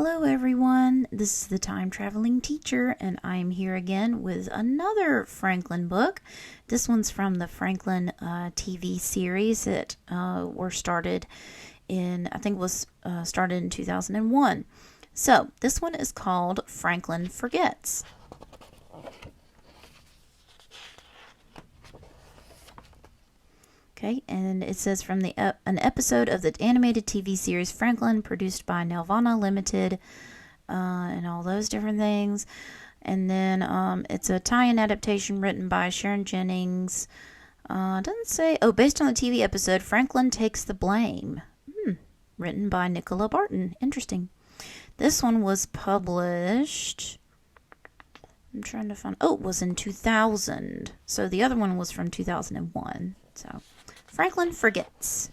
Hello everyone, this is the Time Traveling Teacher, and I'm here again with another Franklin book. This one's from the Franklin TV series that were started in, started in 2001. So, this one is called Franklin Forgets. Okay, and it says from an episode of the animated TV series Franklin, produced by Nelvana Limited, and all those different things. And then it's a tie-in adaptation written by Sharon Jennings. Doesn't say. Oh, based on the TV episode Franklin Takes the Blame. Written by Nicola Barton. Interesting. This one was published. I'm trying to find. Oh, it was in 2000. So the other one was from 2001. So. Franklin Forgets.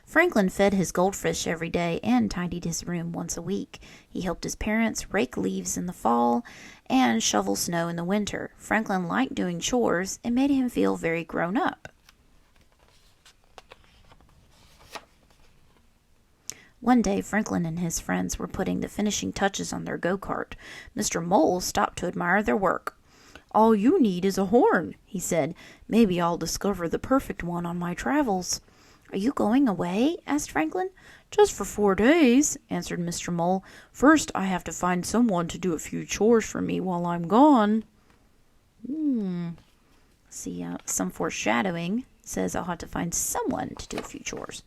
Franklin fed his goldfish every day and tidied his room once a week. He helped his parents rake leaves in the fall and shovel snow in the winter. Franklin liked doing chores. It made him feel very grown up. One day, Franklin and his friends were putting the finishing touches on their go-kart. Mr. Mole stopped to admire their work. "All you need is a horn," he said. "Maybe I'll discover the perfect one on my travels." "Are you going away?" asked Franklin. "Just for 4 days," answered Mr. Mole. "First, I have to find someone to do a few chores for me while I'm gone." See, some foreshadowing says I'll have to find someone to do a few chores.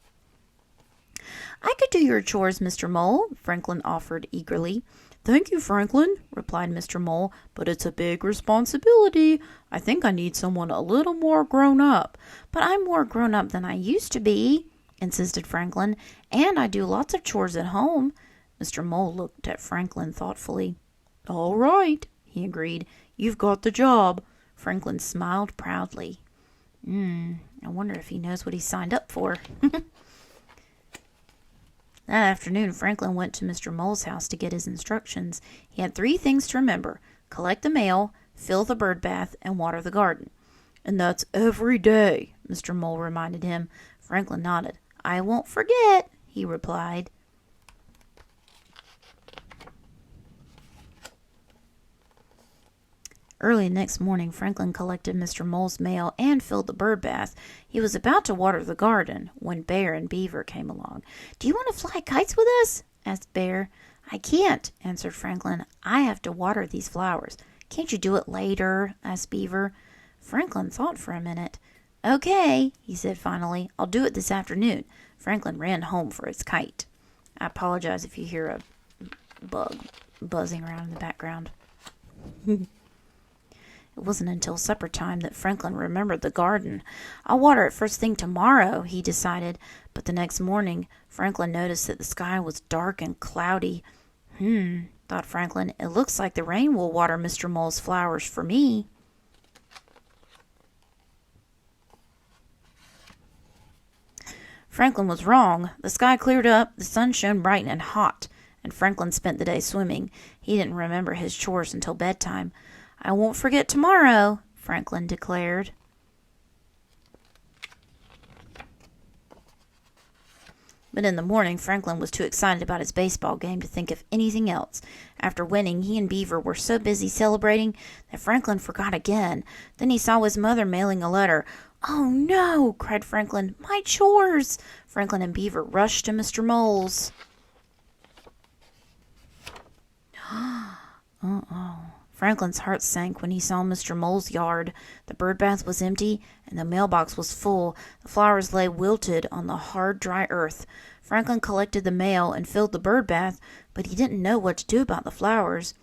"I could do your chores, Mr. Mole," Franklin offered eagerly. "Thank you, Franklin," replied Mr. Mole, "but it's a big responsibility. I think I need someone a little more grown up." "But I'm more grown up than I used to be," insisted Franklin, "and I do lots of chores at home." Mr. Mole looked at Franklin thoughtfully. "All right," he agreed. "You've got the job." Franklin smiled proudly. I wonder if he knows what he signed up for. That afternoon, Franklin went to Mr. Mole's house to get his instructions. He had 3 things to remember: collect the mail, fill the bird bath, and water the garden. "And that's every day," Mr. Mole reminded him. Franklin nodded. "I won't forget," he replied. Early next morning, Franklin collected Mr. Mole's mail and filled the bird bath. He was about to water the garden when Bear and Beaver came along. "Do you want to fly kites with us?" asked Bear. "I can't," answered Franklin. "I have to water these flowers." "Can't you do it later?" asked Beaver. Franklin thought for a minute. "Okay," he said finally. "I'll do it this afternoon." Franklin ran home for his kite. I apologize if you hear a bug buzzing around in the background. It wasn't until supper time that Franklin remembered the garden. "I'll water it first thing tomorrow," he decided. But the next morning, Franklin noticed that the sky was dark and cloudy. Thought Franklin, "it looks like the rain will water Mr. Mole's flowers for me." Franklin was wrong. The sky cleared up, the sun shone bright and hot, and Franklin spent the day swimming. He didn't remember his chores until bedtime. "I won't forget tomorrow," Franklin declared. But in the morning, Franklin was too excited about his baseball game to think of anything else. After winning, he and Beaver were so busy celebrating that Franklin forgot again. Then he saw his mother mailing a letter. "Oh no!" cried Franklin. "My chores!" Franklin and Beaver rushed to Mr. Mole's. Franklin's heart sank when he saw Mr. Mole's yard. The bird bath was empty, and the mailbox was full. The flowers lay wilted on the hard, dry earth. Franklin collected the mail and filled the bird bath, but he didn't know what to do about the flowers.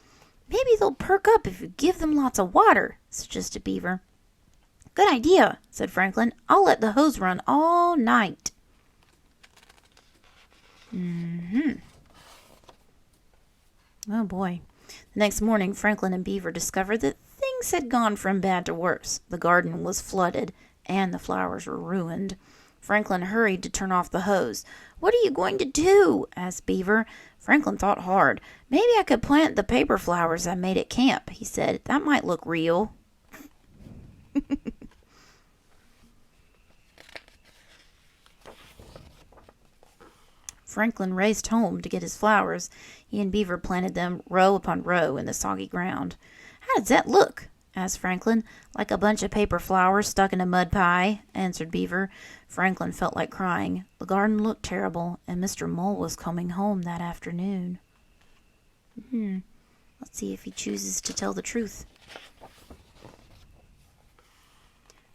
"Maybe they'll perk up if you give them lots of water," suggested Beaver. "Good idea," said Franklin. "I'll let the hose run all night." Oh boy. The next morning, Franklin and Beaver discovered that things had gone from bad to worse. The garden was flooded, and the flowers were ruined. Franklin hurried to turn off the hose. "What are you going to do?" asked Beaver. Franklin thought hard. "Maybe I could plant the paper flowers I made at camp," he said. "That might look real." Franklin raced home to get his flowers. He and Beaver planted them row upon row in the soggy ground. "How does that look?" asked Franklin. "Like a bunch of paper flowers stuck in a mud pie," answered Beaver. Franklin felt like crying. The garden looked terrible, and Mr. Mole was coming home that afternoon. Let's see if he chooses to tell the truth.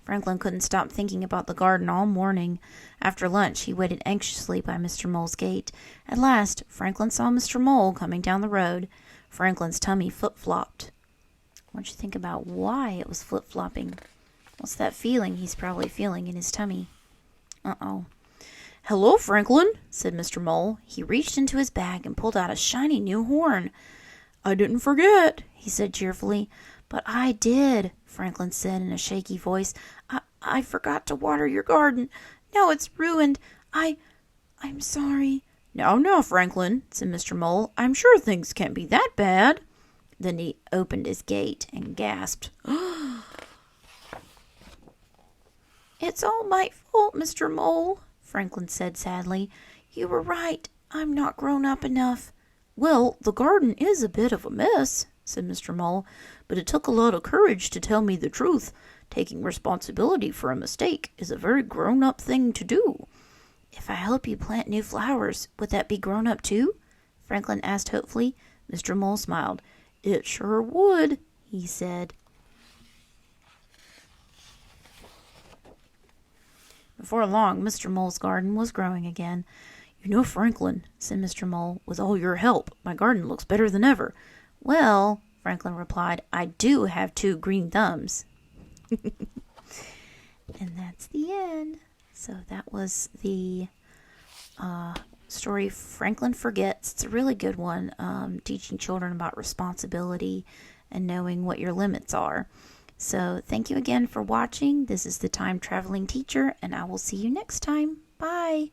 Franklin couldn't stop thinking about the garden all morning. After lunch, he waited anxiously by Mr. Mole's gate. At last, Franklin saw Mr. Mole coming down the road. Franklin's tummy flip-flopped. I want you to think about why it was flip-flopping. What's that feeling he's probably feeling in his tummy? Uh-oh. "Hello, Franklin," said Mr. Mole. He reached into his bag and pulled out a shiny new horn. "I didn't forget," he said cheerfully. "But I did," Franklin said in a shaky voice. I forgot to water your garden. Now it's ruined. I'm sorry." Now, Franklin," said Mr. Mole. "I'm sure things can't be that bad." Then he opened his gate and gasped. "It's all my fault, Mr. Mole," Franklin said sadly. "You were right. I'm not grown up enough." "Well, the garden is a bit of a mess," said Mr. Mole, "but it took a lot of courage to tell me the truth. Taking responsibility for a mistake is a very grown-up thing to do." "If I help you plant new flowers, would that be grown up too?" Franklin asked hopefully. Mr. Mole smiled. "It sure would," he said. Before long, Mr. Mole's garden was growing again. "You know, Franklin," said Mr. Mole, "with all your help, my garden looks better than ever." "Well," Franklin replied, "I do have 2 green thumbs." And that's the end. So that was the story Franklin Forgets. It's a really good one, teaching children about responsibility and knowing what your limits are. So thank you again for watching. This is the Time Traveling Teacher, and I will see you next time. Bye.